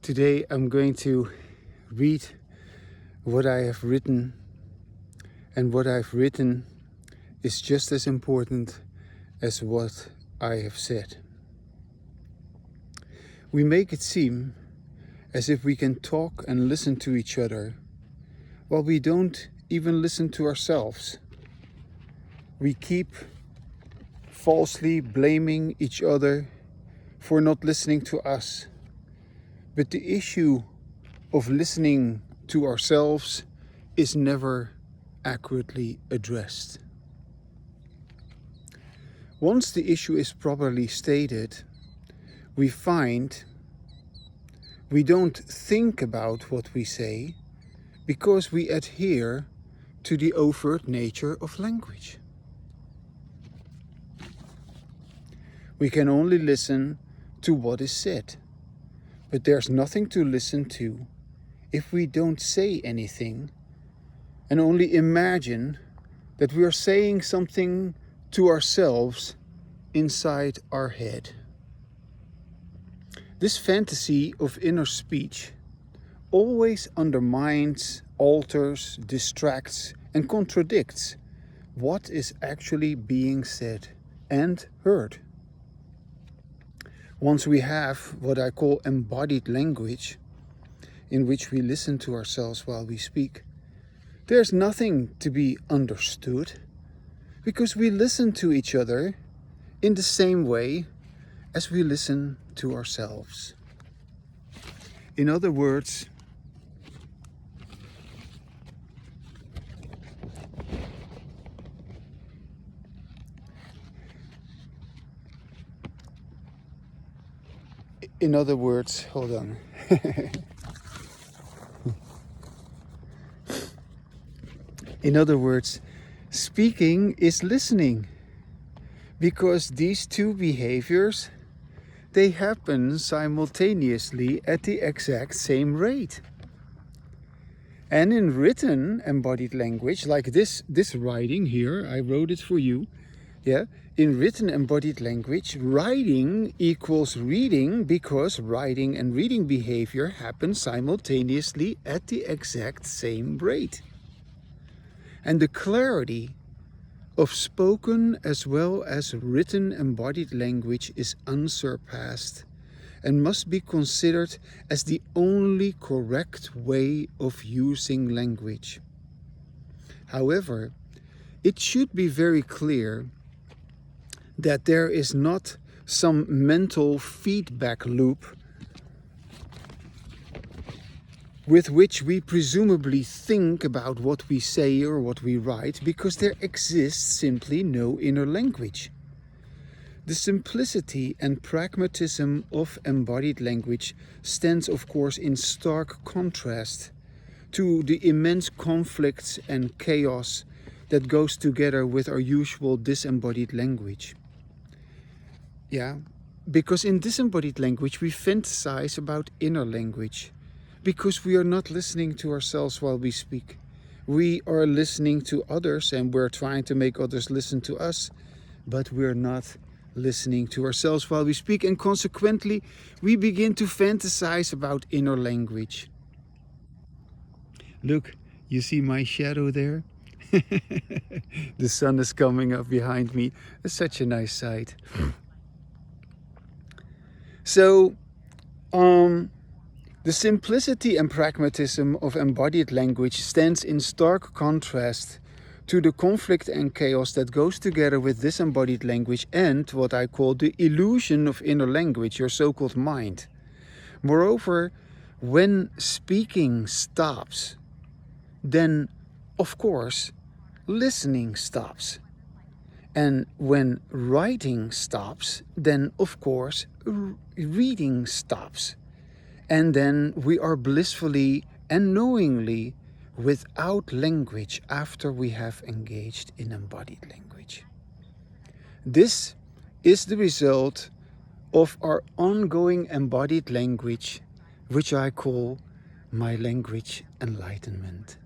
Today I'm going to read what I have written, and what I've written is just as important as what I have said. We make it seem as if we can talk and listen to each other, while we don't even listen to ourselves. We keep falsely blaming each other for not listening to us. But the issue of listening to ourselves is never accurately addressed. Once the issue is properly stated, we find we don't think about what we say because we adhere to the overt nature of language. We can only listen to what is said, but there's nothing to listen to if we don't say anything and only imagine that we are saying something to ourselves inside our head. This fantasy of inner speech always undermines, alters, distracts, and contradicts what is actually being said and heard. Once we have what I call embodied language, in which we listen to ourselves while we speak, there's nothing to be understood, because we listen to each other in the same way as we listen to ourselves. In other words, hold on. In other words, speaking is listening, because these two behaviors, they happen simultaneously at the exact same rate. And in written embodied language, like this writing here, I wrote it for you, yeah? In written embodied language, writing equals reading, because writing and reading behavior happen simultaneously at the exact same rate. And the clarity of spoken as well as written embodied language is unsurpassed and must be considered as the only correct way of using language. However, it should be very clear that there is not some mental feedback loop with which we presumably think about what we say or what we write, because there exists simply no inner language. The simplicity and pragmatism of embodied language stands, of course, in stark contrast to the immense conflicts and chaos that goes together with our usual disembodied language. Yeah, because in disembodied language we fantasize about inner language, because we are not listening to ourselves while we speak. We are listening to others, and we're trying to make others listen to us, but we're not listening to ourselves while we speak, and consequently we begin to fantasize about inner language. Look, you see my shadow there? The sun is coming up behind me. It's such a nice sight. So, the simplicity and pragmatism of embodied language stands in stark contrast to the conflict and chaos that goes together with disembodied language and what I call the illusion of inner language, your so-called mind. Moreover, when speaking stops, then, of course, listening stops. And when writing stops, then, of course, reading stops. And then we are blissfully and knowingly without language after we have engaged in embodied language. This is the result of our ongoing embodied language, which I call my language enlightenment.